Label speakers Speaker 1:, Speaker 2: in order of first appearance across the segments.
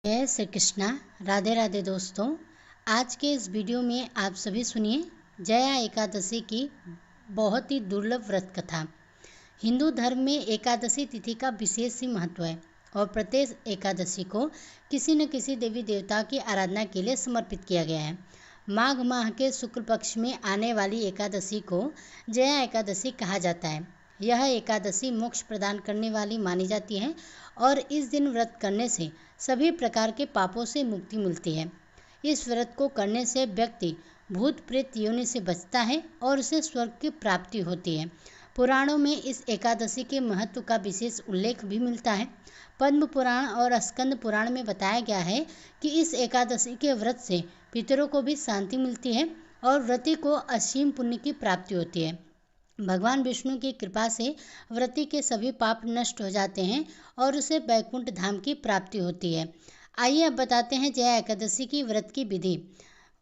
Speaker 1: जय श्री कृष्णा। राधे राधे दोस्तों। आज के इस वीडियो में आप सभी सुनिए जया एकादशी की बहुत ही दुर्लभ व्रत कथा। हिंदू धर्म में एकादशी तिथि का विशेष ही महत्व है और प्रत्येक एकादशी को किसी न किसी देवी देवता की आराधना के लिए समर्पित किया गया है। माघ माह के शुक्ल पक्ष में आने वाली एकादशी को जया एकादशी कहा जाता है। यह एकादशी मोक्ष प्रदान करने वाली मानी जाती है और इस दिन व्रत करने से सभी प्रकार के पापों से मुक्ति मिलती है। इस व्रत को करने से व्यक्ति भूत प्रेत योनि से बचता है और उसे स्वर्ग की प्राप्ति होती है। पुराणों में इस एकादशी के महत्व का विशेष उल्लेख भी मिलता है। पद्म पुराण और स्कंद पुराण में बताया गया है कि इस एकादशी के व्रत से पितरों को भी शांति मिलती है और व्रती को असीम पुण्य की प्राप्ति होती है। भगवान विष्णु की कृपा से व्रती के सभी पाप नष्ट हो जाते हैं और उसे वैकुंठ धाम की प्राप्ति होती है। आइए अब बताते हैं जया एकादशी की व्रत की विधि।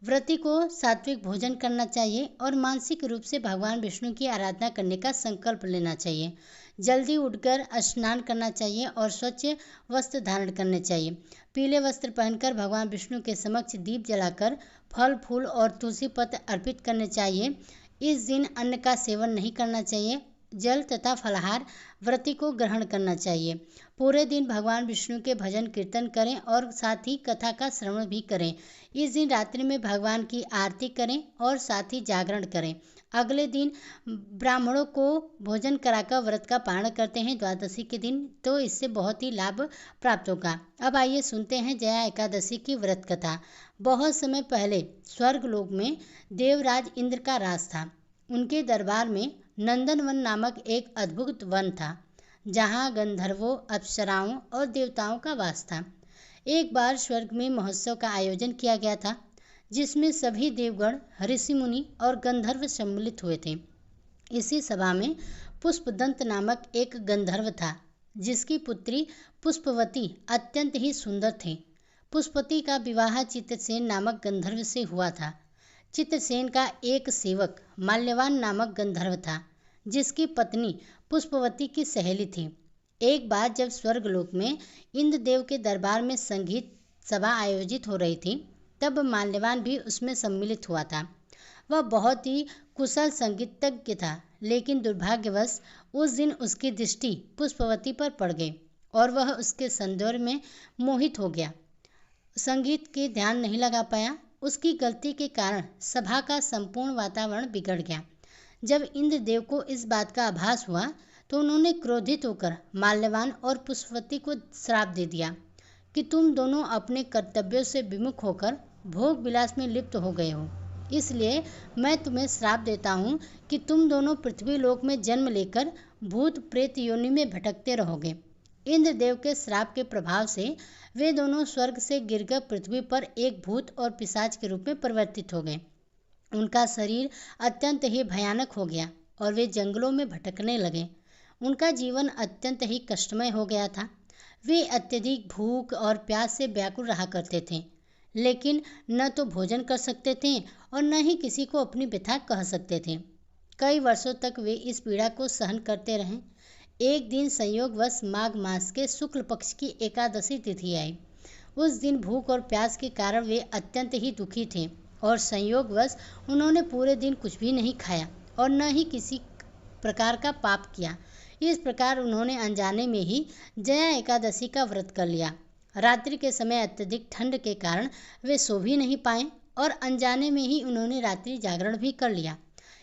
Speaker 1: व्रती को सात्विक भोजन करना चाहिए और मानसिक रूप से भगवान विष्णु की आराधना करने का संकल्प लेना चाहिए। जल्दी उठकर स्नान करना चाहिए और स्वच्छ वस्त्र धारण करने चाहिए। पीले वस्त्र पहनकर भगवान विष्णु के समक्ष दीप जलाकर फल फूल और तुलसी पत्र अर्पित करने चाहिए। इस दिन अन्न का सेवन नहीं करना चाहिए। जल तथा फलाहार व्रती को ग्रहण करना चाहिए। पूरे दिन भगवान विष्णु के भजन कीर्तन करें और साथ ही कथा का श्रवण भी करें। इस दिन रात्रि में भगवान की आरती करें और साथ ही जागरण करें। अगले दिन ब्राह्मणों को भोजन कराकर व्रत का पारण करते हैं द्वादशी के दिन, तो इससे बहुत ही लाभ प्राप्त होगा। अब आइए सुनते हैं जया एकादशी की व्रत कथा। बहुत समय पहले स्वर्गलोक में देवराज इंद्र का राज था। उनके दरबार में नंदनवन नामक एक अद्भुत वन था जहाँ गंधर्वों, अप्सराओं और देवताओं का वास था। एक बार स्वर्ग में महोत्सव का आयोजन किया गया था जिसमें सभी देवगण, ऋषि मुनि और गंधर्व सम्मिलित हुए थे। इसी सभा में पुष्पदंत नामक एक गंधर्व था जिसकी पुत्री पुष्पवती अत्यंत ही सुंदर थी। पुष्पवती का विवाह चित्रसेन नामक गंधर्व से हुआ था। चित्रसेन का एक सेवक माल्यवान नामक गंधर्व था जिसकी पत्नी पुष्पवती की सहेली थी। एक बार जब स्वर्गलोक में इंद्रदेव के दरबार में संगीत सभा आयोजित हो रही थी तब माल्यवान भी उसमें सम्मिलित हुआ था। वह बहुत ही कुशल संगीतज्ञ था, लेकिन दुर्भाग्यवश उस दिन उसकी दृष्टि पुष्पवती पर पड़ गई और वह उसके सौंदर्य में मोहित हो गया। संगीत के ध्यान नहीं लगा पाया। उसकी गलती के कारण सभा का संपूर्ण वातावरण बिगड़ गया। जब इंद्रदेव को इस बात का आभास हुआ तो उन्होंने क्रोधित होकर माल्यवान और पुष्पवती को श्राप दे दिया कि तुम दोनों अपने कर्तव्यों से विमुख होकर भोग विलास में लिप्त हो गए हो। इसलिए मैं तुम्हें श्राप देता हूँ कि तुम दोनों पृथ्वी लोक में जन्म लेकर भूत प्रेत योनि में भटकते रहोगे। इंद्रदेव के श्राप के प्रभाव से वे दोनों स्वर्ग से गिरकर पृथ्वी पर एक भूत और पिशाच के रूप में परिवर्तित हो गए। उनका शरीर अत्यंत ही भयानक हो गया और वे जंगलों में भटकने लगे। उनका जीवन अत्यंत ही कष्टमय हो गया था। वे अत्यधिक भूख और प्यास से व्याकुल रहा करते थे, लेकिन न तो भोजन कर सकते थे और न ही किसी को अपनी व्यथा कह सकते थे। कई वर्षों तक वे इस पीड़ा को सहन करते रहे। एक दिन संयोगवश माघ मास के शुक्ल पक्ष की एकादशी तिथि आई। उस दिन भूख और प्यास के कारण वे अत्यंत ही दुखी थे और संयोगवश उन्होंने पूरे दिन कुछ भी नहीं खाया और न ही किसी प्रकार का पाप किया। इस प्रकार उन्होंने अनजाने में ही जया एकादशी का व्रत कर लिया। रात्रि के समय अत्यधिक ठंड के कारण वे सो भी नहीं पाए और अनजाने में ही उन्होंने रात्रि जागरण भी कर लिया।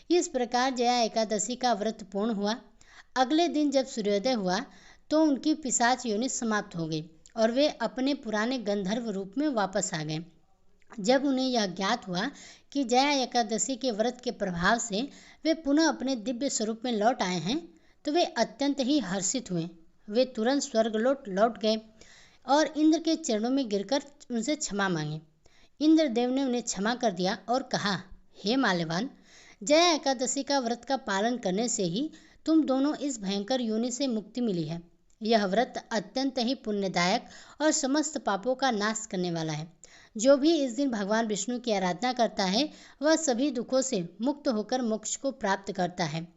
Speaker 1: इस प्रकार जया एकादशी का व्रत पूर्ण हुआ। अगले दिन जब सूर्योदय हुआ तो उनकी पिशाच योनि समाप्त हो गई और वे अपने पुराने गंधर्व रूप में वापस आ गए। जब उन्हें यह ज्ञात हुआ कि जया एकादशी के व्रत के प्रभाव से वे पुनः अपने दिव्य स्वरूप में लौट आए हैं तो वे अत्यंत ही हर्षित हुए। वे तुरंत स्वर्गलोक लौट गए और इंद्र के चरणों में गिरकर उनसे क्षमा मांगी। इंद्रदेव ने उन्हें क्षमा कर दिया और कहा, हे माल्यवान, जया एकादशी का व्रत का पालन करने से ही तुम दोनों इस भयंकर योनि से मुक्ति मिली है। यह व्रत अत्यंत ही पुण्यदायक और समस्त पापों का नाश करने वाला है। जो भी इस दिन भगवान विष्णु की आराधना करता है वह सभी दुखों से मुक्त होकर मोक्ष को प्राप्त करता है।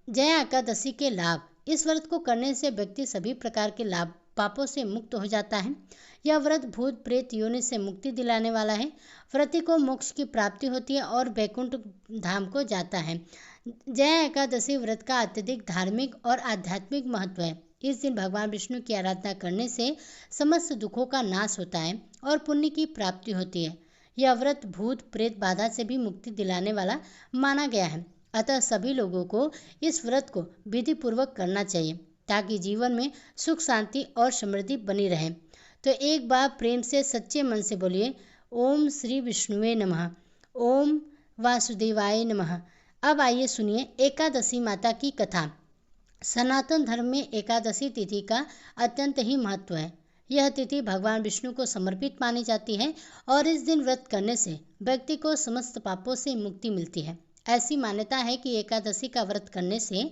Speaker 1: जया एकादशी के लाभ। इस व्रत को करने से व्यक्ति सभी प्रकार के लाभ पापों से मुक्त हो जाता है। यह व्रत भूत प्रेत योनि से मुक्ति दिलाने वाला है। व्रती को मोक्ष की प्राप्ति होती है और वैकुंठ धाम को जाता है। जया एकादशी व्रत का अत्यधिक धार्मिक और आध्यात्मिक महत्व है। इस दिन भगवान विष्णु की आराधना करने से समस्त दुखों का नाश होता है और पुण्य की प्राप्ति होती है। यह व्रत भूत प्रेत बाधा से भी मुक्ति दिलाने वाला माना गया है। अतः सभी लोगों को इस व्रत को विधि पूर्वक करना चाहिए ताकि जीवन में सुख शांति और समृद्धि बनी रहे। तो एक बार प्रेम से सच्चे मन से बोलिए ओम श्री विष्णुवे नमः, ओम वासुदेवाय नमः। अब आइए सुनिए एकादशी माता की कथा। सनातन धर्म में एकादशी तिथि का अत्यंत ही महत्व है। यह तिथि भगवान विष्णु को समर्पित मानी जाती है और इस दिन व्रत करने से व्यक्ति को समस्त पापों से मुक्ति मिलती है। ऐसी मान्यता है कि एकादशी का व्रत करने से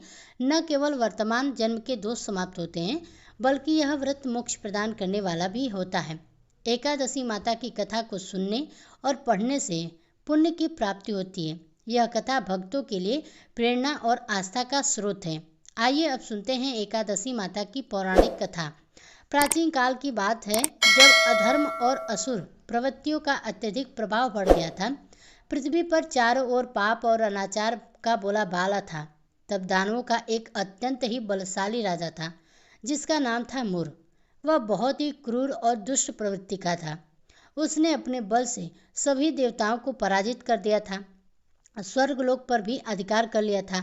Speaker 1: न केवल वर्तमान जन्म के दोष समाप्त होते हैं, बल्कि यह व्रत मोक्ष प्रदान करने वाला भी होता है। एकादशी माता की कथा को सुनने और पढ़ने से पुण्य की प्राप्ति होती है। यह कथा भक्तों के लिए प्रेरणा और आस्था का स्रोत है। आइए अब सुनते हैं एकादशी माता की पौराणिक कथा। प्राचीन काल की बात है, जब अधर्म और असुर प्रवृत्तियों का अत्यधिक प्रभाव बढ़ गया था। पृथ्वी पर चारों ओर पाप और अनाचार का बोलाबाला था। तब दानवों का एक अत्यंत ही बलशाली राजा था जिसका नाम था मुर। वह बहुत ही क्रूर और दुष्ट प्रवृत्ति का था। उसने अपने बल से सभी देवताओं को पराजित कर दिया था, स्वर्गलोक पर भी अधिकार कर लिया था।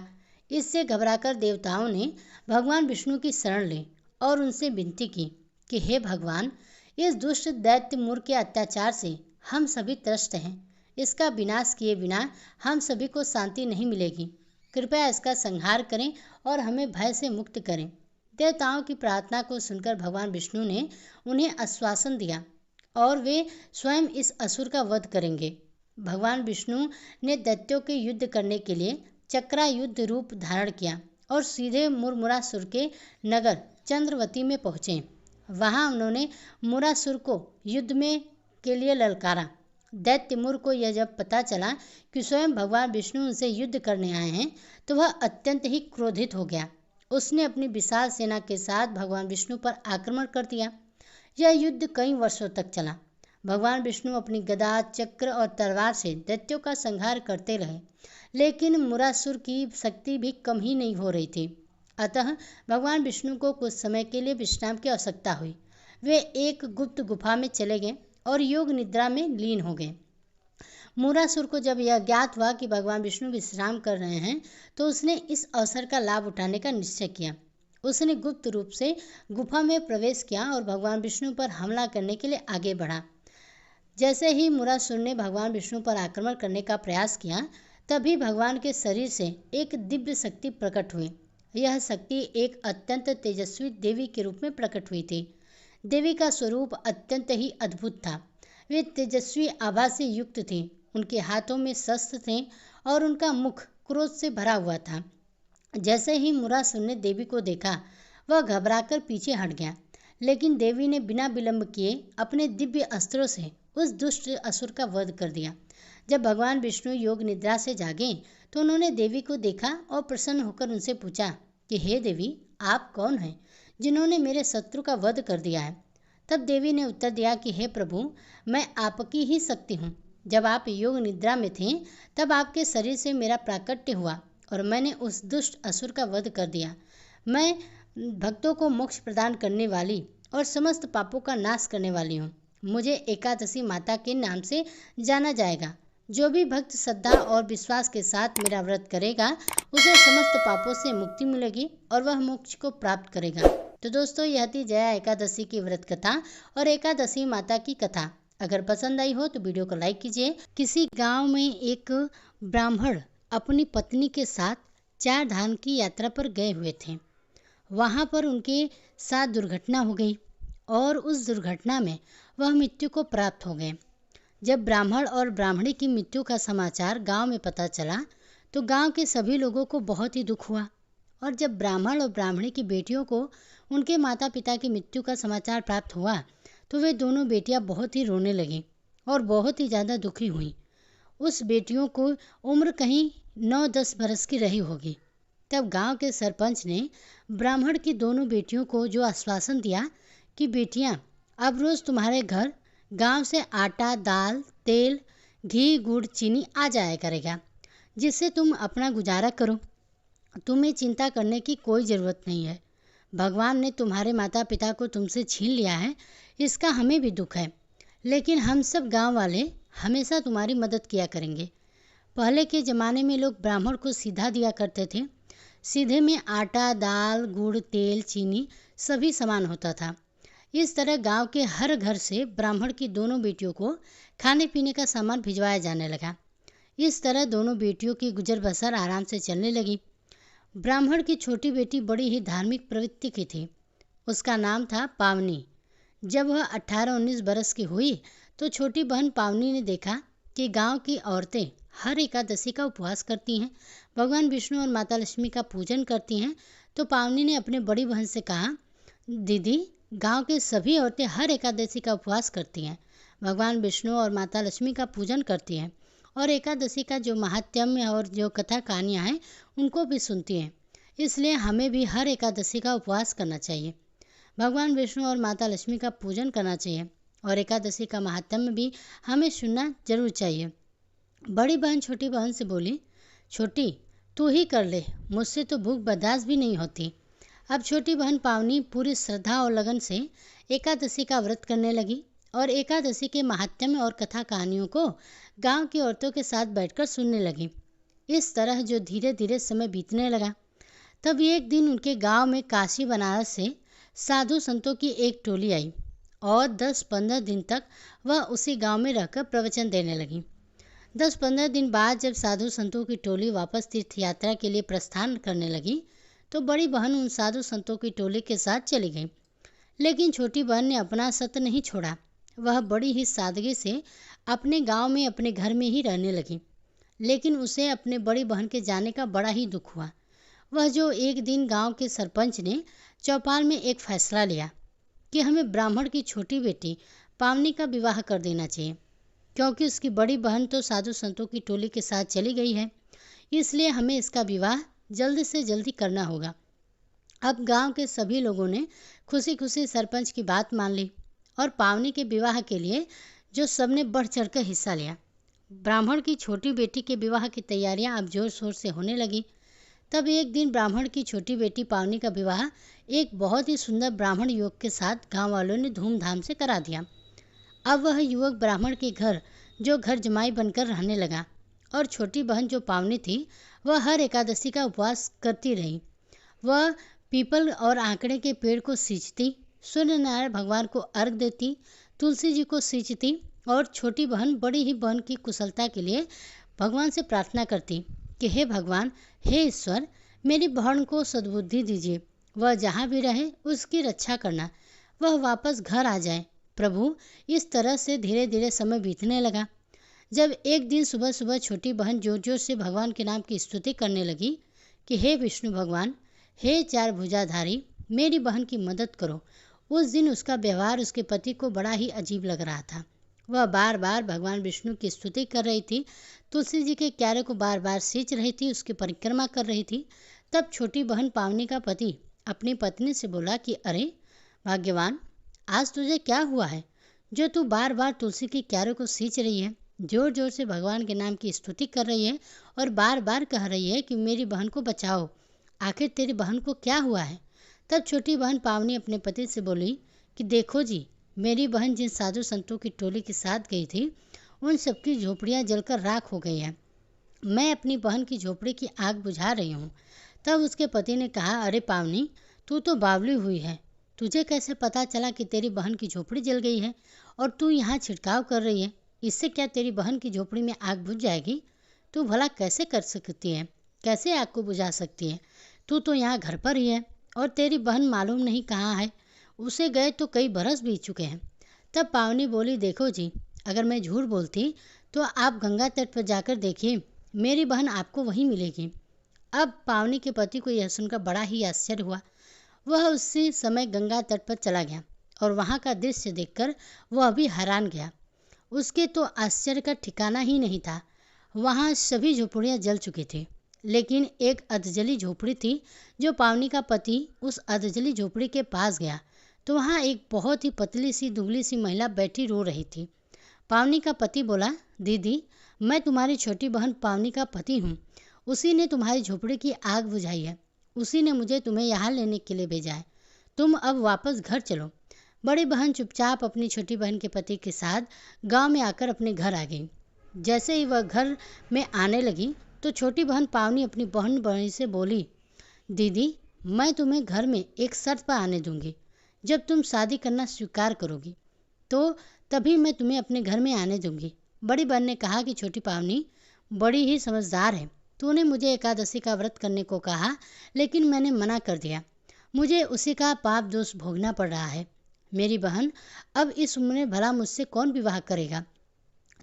Speaker 1: इससे घबराकर देवताओं ने भगवान विष्णु की शरण ली और उनसे विनती की कि हे भगवान, इस दुष्ट दैत्य मुर के अत्याचार से हम सभी त्रस्त हैं। इसका विनाश किए बिना हम सभी को शांति नहीं मिलेगी। कृपया इसका संहार करें और हमें भय से मुक्त करें। देवताओं की प्रार्थना को सुनकर भगवान विष्णु ने उन्हें आश्वासन दिया और वे स्वयं इस असुर का वध करेंगे। भगवान विष्णु ने दैत्यों के युद्ध करने के लिए चक्रा युद्ध रूप धारण किया और सीधे मुरमुरासुर के नगर चंद्रवती में पहुँचे। वहाँ उन्होंने मुरासुर को युद्ध में के लिए ललकारा। दैत्य मुर को यह जब पता चला कि स्वयं भगवान विष्णु उनसे युद्ध करने आए हैं, तो वह अत्यंत ही क्रोधित हो गया। उसने अपनी विशाल सेना के साथ भगवान विष्णु पर आक्रमण कर दिया। यह युद्ध कई वर्षों तक चला। भगवान विष्णु अपनी गदा, चक्र और तलवार से दैत्यों का संहार करते रहे, लेकिन मुरासुर की शक्ति भी कम ही नहीं हो रही थी। अतः भगवान विष्णु को कुछ समय के लिए विश्राम की आवश्यकता हुई। वे एक गुप्त गुफा में चले गए और योग निद्रा में लीन हो गए। मुरासुर को जब यह ज्ञात हुआ कि भगवान विष्णु विश्राम कर रहे हैं, तो उसने इस अवसर का लाभ उठाने का निश्चय किया। उसने गुप्त रूप से गुफा में प्रवेश किया और भगवान विष्णु पर हमला करने के लिए आगे बढ़ा। जैसे ही मुरासुर ने भगवान विष्णु पर आक्रमण करने का प्रयास किया, तभी भगवान के शरीर से एक दिव्य शक्ति प्रकट हुई। यह शक्ति एक अत्यंत तेजस्वी देवी के रूप में प्रकट हुई थी। देवी का स्वरूप अत्यंत ही अद्भुत था। वे तेजस्वी आभा से युक्त थीं। उनके हाथों में शस्त्र थे और उनका मुख क्रोध से भरा हुआ था। जैसे ही मुरासुर ने देवी को देखा, वह घबराकर पीछे हट गया, लेकिन देवी ने बिना विलंब किए अपने दिव्य अस्त्रों से उस दुष्ट असुर का वध कर दिया। जब भगवान विष्णु योग निद्रा से जागे, तो उन्होंने देवी को देखा और प्रसन्न होकर उनसे पूछा कि हे देवी, आप कौन हैं जिन्होंने मेरे शत्रु का वध कर दिया है। तब देवी ने उत्तर दिया कि हे प्रभु, मैं आपकी ही शक्ति हूँ। जब आप योग निद्रा में थे, तब आपके शरीर से मेरा प्राकट्य हुआ और मैंने उस दुष्ट असुर का वध कर दिया। मैं भक्तों को मोक्ष प्रदान करने वाली और समस्त पापों का नाश करने वाली हूँ। मुझे एकादशी माता के नाम से जाना जाएगा। जो भी भक्त श्रद्धा और विश्वास के साथ मेरा व्रत करेगा, उसे समस्त पापों से मुक्ति मिलेगी और वह मोक्ष को प्राप्त करेगा। तो दोस्तों, यह थी जया एकादशी की व्रत कथा और एकादशी माता की कथा। अगर पसंद आई हो तो वीडियो को लाइक कीजिए। किसी गांव में एक ब्राह्मण अपनी पत्नी के साथ 4 धाम की यात्रा पर गए हुए थे। वहां पर उनके साथ दुर्घटना हो गई और उस दुर्घटना में वह मृत्यु को प्राप्त हो गए। जब ब्राह्मण और ब्राह्मणी की मृत्यु का समाचार गांव में पता चला, तो गांव के सभी लोगों को बहुत ही दुख हुआ। और जब ब्राह्मण और ब्राह्मणी की बेटियों को उनके माता पिता की मृत्यु का समाचार प्राप्त हुआ, तो वे दोनों बेटियां बहुत ही रोने लगीं और बहुत ही ज़्यादा दुखी हुईं। उस बेटियों को उम्र कहीं 9-10 बरस की रही होगी। तब गांव के सरपंच ने ब्राह्मण की दोनों बेटियों को जो आश्वासन दिया कि बेटियां, अब रोज़ तुम्हारे घर गांव से आटा, दाल, तेल, घी, गुड़, चीनी आ जाया करेगा, जिससे तुम अपना गुजारा करो। तुम्हें चिंता करने की कोई ज़रूरत नहीं है। भगवान ने तुम्हारे माता पिता को तुमसे छीन लिया है, इसका हमें भी दुख है, लेकिन हम सब गांव वाले हमेशा तुम्हारी मदद किया करेंगे। पहले के ज़माने में लोग ब्राह्मण को सीधा दिया करते थे। सीधे में आटा, दाल, गुड़, तेल, चीनी सभी सामान होता था। इस तरह गांव के हर घर से ब्राह्मण की दोनों बेटियों को खाने पीने का सामान भिजवाया जाने लगा। इस तरह दोनों बेटियों की गुजर बसर आराम से चलने लगी। ब्राह्मण की छोटी बेटी बड़ी ही धार्मिक प्रवृत्ति की थी। उसका नाम था पावनी। जब वह 18-19 बरस की हुई तो छोटी बहन पावनी ने देखा कि गांव की औरतें हर एकादशी का उपवास करती हैं, भगवान विष्णु और माता लक्ष्मी का पूजन करती हैं। तो पावनी ने अपने बड़ी बहन से कहा, दीदी, गांव के सभी औरतें हर एकादशी का उपवास करती हैं, भगवान विष्णु और माता लक्ष्मी का पूजन करती हैं और एकादशी का जो महात्म्य और जो कथा कहानियाँ हैं उनको भी सुनती हैं। इसलिए हमें भी हर एकादशी का उपवास करना चाहिए, भगवान विष्णु और माता लक्ष्मी का पूजन करना चाहिए और एकादशी का महात्म्य भी हमें सुनना जरूर चाहिए। बड़ी बहन छोटी बहन से बोली, छोटी, तू ही कर ले, मुझसे तो भूख बर्दाश्त भी नहीं होती। अब छोटी बहन पावनी पूरी श्रद्धा और लगन से एकादशी का व्रत करने लगी और एकादशी के महात्म्य और कथा कहानियों को गांव की औरतों के साथ बैठकर सुनने लगी। इस तरह जो धीरे धीरे समय बीतने लगा, तब एक दिन उनके गांव में काशी बनारस से साधु संतों की एक टोली आई और 10-15 दिन तक वह उसी गांव में रहकर प्रवचन देने लगी। 10-15 दिन बाद जब साधु संतों की टोली वापस तीर्थ यात्रा के लिए प्रस्थान करने लगी तो बड़ी बहन उन साधु संतों की टोली के साथ चली गई। लेकिन छोटी बहन ने अपना सत्य नहीं छोड़ा। वह बड़ी ही सादगी से अपने गांव में अपने घर में ही रहने लगी। लेकिन उसे अपने बड़ी बहन के जाने का बड़ा ही दुख हुआ। वह जो एक दिन गांव के सरपंच ने चौपाल में एक फैसला लिया कि हमें ब्राह्मण की छोटी बेटी पावनी का विवाह कर देना चाहिए, क्योंकि उसकी बड़ी बहन तो साधु संतों की टोली के साथ चली गई है, इसलिए हमें इसका विवाह जल्दी से जल्दी करना होगा। अब गांव के सभी लोगों ने खुशी खुशी सरपंच की बात मान ली और पावनी के विवाह के लिए जो सबने बढ़ चढ़कर हिस्सा लिया। ब्राह्मण की छोटी बेटी के विवाह की तैयारियां अब जोर शोर से होने लगी। तब एक दिन ब्राह्मण की छोटी बेटी पावनी का विवाह एक बहुत ही सुंदर ब्राह्मण युवक के साथ गांव वालों ने धूमधाम से करा दिया। अब वह युवक ब्राह्मण के घर जो घर जमाई बनकर रहने लगा और छोटी बहन जो पावनी थी वह हर एकादशी का उपवास करती रही। वह पीपल और आंकड़े के पेड़ को सींचती, सूर्य नारायण भगवान को अर्घ देती, तुलसी जी को सींचती और छोटी बहन बड़ी ही बहन की कुशलता के लिए भगवान से प्रार्थना करती कि हे भगवान, हे ईश्वर, मेरी बहन को सद्बुद्धि दीजिए, वह जहाँ भी रहे उसकी रक्षा करना, वह वापस घर आ जाए। प्रभु, इस तरह से धीरे धीरे समय बीतने लगा। जब एक दिन सुबह सुबह छोटी बहन जोर जोर से भगवान के नाम की स्तुति करने लगी कि हे विष्णु भगवान, हे चार भुजाधारी, मेरी बहन की मदद करो, उस दिन उसका व्यवहार उसके पति को बड़ा ही अजीब लग रहा था। वह बार बार भगवान विष्णु की स्तुति कर रही थी, तुलसी जी के क्यारे को बार बार सींच रही थी, उसकी परिक्रमा कर रही थी। तब छोटी बहन पावनी का पति अपनी पत्नी से बोला कि अरे भाग्यवान, आज तुझे क्या हुआ है जो तू बार बार तुलसी के क्यारे को सींच रही है, जोर जोर से भगवान के नाम की स्तुति कर रही है और बार बार कह रही है कि मेरी बहन को बचाओ, आखिर तेरी बहन को क्या हुआ है। तब छोटी बहन पावनी अपने पति से बोली कि देखो जी, मेरी बहन जिन साधु संतों की टोली के साथ गई थी उन सबकी झोपड़ियाँ जलकर राख हो गई हैं। मैं अपनी बहन की झोपड़ी की आग बुझा रही हूँ। तब उसके पति ने कहा, अरे पावनी, तू तो बावली हुई है, तुझे कैसे पता चला कि तेरी बहन की झोपड़ी जल गई है और तू यहाँ छिड़काव कर रही है, इससे क्या तेरी बहन की झोपड़ी में आग बुझ जाएगी? तू भला कैसे कर सकती है, कैसे आग को बुझा सकती है? तू तो यहाँ घर पर ही है और तेरी बहन मालूम नहीं कहाँ है, उसे गए तो कई बरस बीत चुके हैं। तब पावनी बोली, देखो जी, अगर मैं झूठ बोलती तो आप गंगा तट पर जाकर देखिए, मेरी बहन आपको वहीं मिलेगी। अब पावनी के पति को यह सुनकर बड़ा ही आश्चर्य हुआ। वह उसी समय गंगा तट पर चला गया और वहाँ का दृश्य देखकर वह भी हैरान गया। उसके तो आश्चर्य का ठिकाना ही नहीं था। वहाँ सभी झोपड़ियाँ जल चुकी थी, लेकिन एक अधजली झोपड़ी थी। जो पावनी का पति उस अधजली झोपड़ी के पास गया तो वहाँ एक बहुत ही पतली सी दुबली सी महिला बैठी रो रही थी। पावनी का पति बोला, दीदी मैं तुम्हारी छोटी बहन पावनी का पति हूँ। उसी ने तुम्हारी झोपड़ी की आग बुझाई है। उसी ने मुझे तुम्हें यहाँ लेने के लिए भेजा है। तुम अब वापस घर चलो। बड़ी बहन चुपचाप अपनी छोटी बहन के पति के साथ गांव में आकर अपने घर आ गई। जैसे ही वह घर में आने लगी तो छोटी बहन पावनी अपनी बहन बड़ी से बोली, दीदी मैं तुम्हें घर में एक शर्त पर आने दूंगी। जब तुम शादी करना स्वीकार करोगी तो तभी मैं तुम्हें अपने घर में आने दूंगी। बड़ी बहन ने कहा कि छोटी पावनी बड़ी ही समझदार है। तूने मुझे एकादशी का व्रत करने को कहा, लेकिन मैंने मना कर दिया। मुझे उसी का पाप दोष भोगना पड़ रहा है। मेरी बहन, अब इस उम्र में भला मुझसे कौन विवाह करेगा।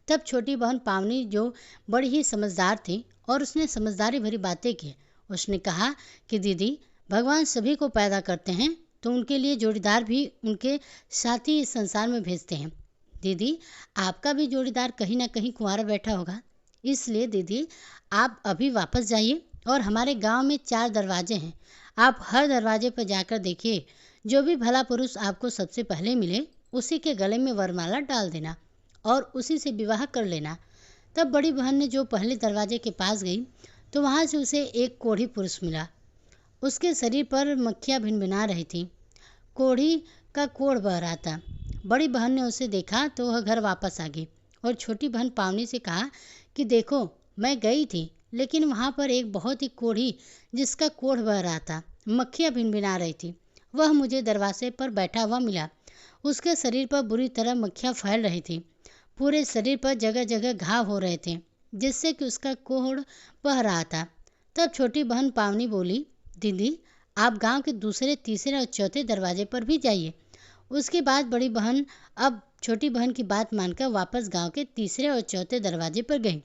Speaker 1: तब छोटी बहन पावनी, जो बड़ी ही समझदार थी और उसने समझदारी भरी बातें की, उसने कहा कि दीदी भगवान सभी को पैदा करते हैं तो उनके लिए जोड़ीदार भी उनके साथ ही इस संसार में भेजते हैं। दीदी आपका भी जोड़ीदार कहीं ना कहीं कुंवारा बैठा होगा। इसलिए दीदी आप अभी वापस जाइए और हमारे गांव में 4 दरवाजे हैं। आप हर दरवाजे पर जाकर देखिए, जो भी भला पुरुष आपको सबसे पहले मिले उसी के गले में वरमाला डाल देना और उसी से विवाह कर लेना। तब बड़ी बहन ने जो पहले दरवाजे के पास गई तो वहाँ से उसे एक कोढ़ी पुरुष मिला। उसके शरीर पर मक्खियाँ भिनभिना रही थी। कोढ़ी का कोढ़ बह रहा था। बड़ी बहन ने उसे देखा तो वह घर वापस आ गई और छोटी बहन पावनी से कहा कि देखो मैं गई थी, लेकिन वहाँ पर एक बहुत ही कोढ़ी जिसका कोढ़ बह रहा था, मक्खियाँ भिनभिना रही थी, वह मुझे दरवाजे पर बैठा हुआ मिला। उसके शरीर पर बुरी तरह मक्खियाँ फैल रही थी। पूरे शरीर पर जगह जगह घाव हो रहे थे, जिससे कि उसका कोढ़ बह रहा था। तब छोटी बहन पावनी बोली, दीदी आप गांव के दूसरे, तीसरे और चौथे दरवाजे पर भी जाइए। उसके बाद बड़ी बहन अब छोटी बहन की बात मानकर वापस गांव के तीसरे और चौथे दरवाजे पर गई।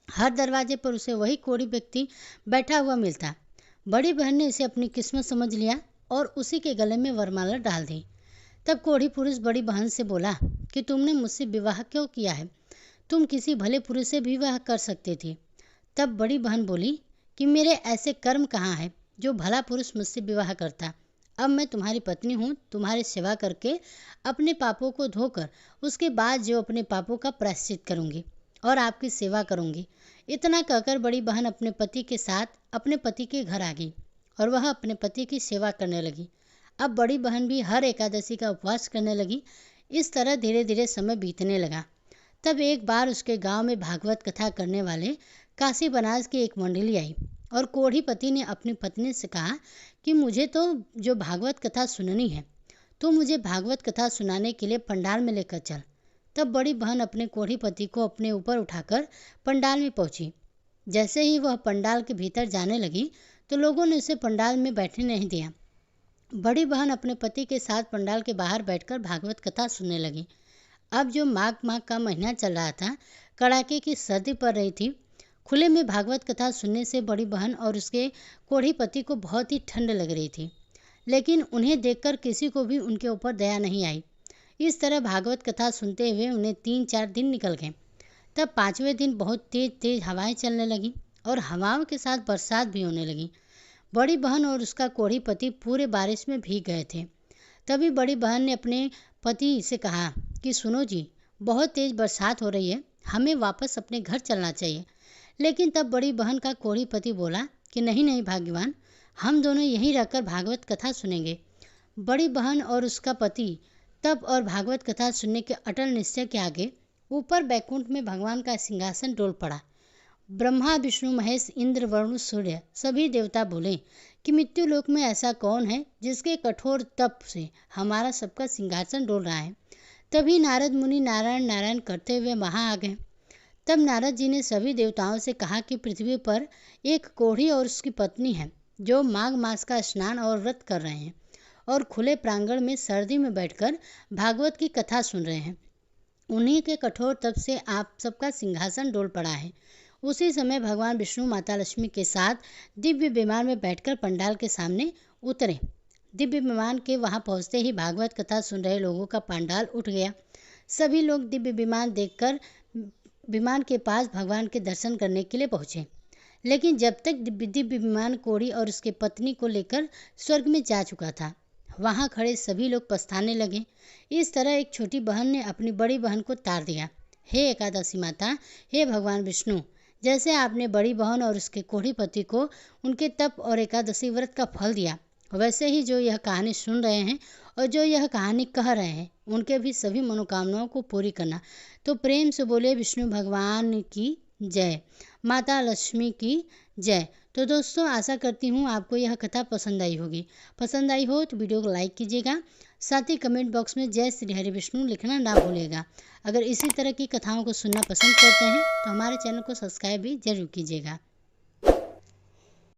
Speaker 1: हर दरवाजे पर उसे वही कोढ़ी व्यक्ति बैठा हुआ मिलता। बड़ी बहन ने इसे अपनी किस्मत समझ लिया और उसी के गले में वरमाला डाल दी। तब कोढ़ी पुरुष बड़ी बहन से बोला कि तुमने मुझसे विवाह क्यों किया है? तुम किसी भले पुरुष से भी विवाह कर सकती थी। तब बड़ी बहन बोली कि मेरे ऐसे कर्म कहाँ हैं जो भला पुरुष मुझसे विवाह करता। अब मैं तुम्हारी पत्नी हूँ, तुम्हारी सेवा करके अपने पापों को धोकर उसके बाद जो अपने पापों का प्रायश्चित करूँगी और आपकी सेवा करूँगी। इतना कहकर बड़ी बहन अपने पति के साथ अपने पति के घर आ गई और वह अपने पति की सेवा करने लगी। अब बड़ी बहन भी हर एकादशी का उपवास करने लगी। इस तरह धीरे धीरे समय बीतने लगा। तब एक बार उसके गांव में भागवत कथा करने वाले काशी बनारस की एक मंडली आई और कोढ़ी पति ने अपनी पत्नी से कहा कि मुझे तो जो भागवत कथा सुननी है, तो मुझे भागवत कथा सुनाने के लिए पंडाल में लेकर चल। तब बड़ी बहन अपने कोढ़ी पति को अपने ऊपर उठाकर पंडाल में पहुंची। जैसे ही वह पंडाल के भीतर जाने लगी तो लोगों ने उसे पंडाल में बैठने नहीं दिया। बड़ी बहन अपने पति के साथ पंडाल के बाहर बैठकर भागवत कथा सुनने लगी। अब जो माघ का महीना चल रहा था, कड़ाके की सर्दी पड़ रही थी। खुले में भागवत कथा सुनने से बड़ी बहन और उसके कोढ़ी पति को बहुत ही ठंड लग रही थी, लेकिन उन्हें देखकर किसी को भी उनके ऊपर दया नहीं आई। इस तरह भागवत कथा सुनते हुए उन्हें 3-4 दिन निकल गए। तब 5वें दिन बहुत तेज तेज हवाएं चलने लगीं और हवाओं के साथ बरसात भी होने लगी। बड़ी बहन और उसका कोढ़ी पति पूरे बारिश में भीग गए थे। तभी बड़ी बहन ने अपने पति से कहा कि सुनो जी, बहुत तेज बरसात हो रही है, हमें वापस अपने घर चलना चाहिए। लेकिन तब बड़ी बहन का कोढ़ी पति बोला कि नहीं नहीं भाग्यवान, हम दोनों यहीं रहकर भागवत कथा सुनेंगे। बड़ी बहन और उसका पति तप और भागवत कथा सुनने के अटल निश्चय के आगे ऊपर बैकुंठ में भगवान का सिंहासन डोल पड़ा। ब्रह्मा, विष्णु, महेश, इंद्र, वरुण, सूर्य सभी देवता बोले कि मृत्यु लोक में ऐसा कौन है जिसके कठोर तप से हमारा सबका सिंहासन डोल रहा है। तभी नारद मुनि नारायण नारायण करते हुए वहाँ आ गए। तब नारद जी ने सभी देवताओं से कहा कि पृथ्वी पर एक कोढ़ी और उसकी पत्नी है जो माघ मास का स्नान और व्रत कर रहे हैं और खुले प्रांगण में सर्दी में बैठकर भागवत की कथा सुन रहे हैं। उन्हीं के कठोर तप से आप सबका सिंहासन डोल पड़ा है। उसी समय भगवान विष्णु माता लक्ष्मी के साथ दिव्य विमान में बैठकर पंडाल के सामने उतरे। दिव्य विमान के वहां पहुंचते ही भागवत कथा सुन रहे लोगों का पंडाल उठ गया। सभी लोग दिव्य विमान देखकर विमान के पास भगवान के दर्शन करने के लिए पहुंचे। लेकिन जब तक दिव्य विमान कोढ़ी और उसके पत्नी को लेकर स्वर्ग में जा चुका था, वहाँ खड़े सभी लोग पछताने लगे। इस तरह एक छोटी बहन ने अपनी बड़ी बहन को तार दिया, हे एकादशी माता, हे भगवान विष्णु, जैसे आपने बड़ी बहन और उसके कोढ़ी पति को उनके तप और एकादशी व्रत का फल दिया, वैसे ही जो यह कहानी सुन रहे हैं और जो यह कहानी कह रहे हैं उनके भी सभी मनोकामनाओं को पूरी करना। तो प्रेम से बोले विष्णु भगवान की जय, माता लक्ष्मी की जय। तो दोस्तों, आशा करती हूँ आपको यह कथा पसंद आई होगी। पसंद आई हो तो वीडियो को लाइक कीजिएगा, साथ ही कमेंट बॉक्स में जय श्री हरि विष्णु लिखना ना भूलिएगा। अगर इसी तरह की कथाओं को सुनना पसंद करते हैं तो हमारे चैनल को सब्सक्राइब भी जरूर कीजिएगा।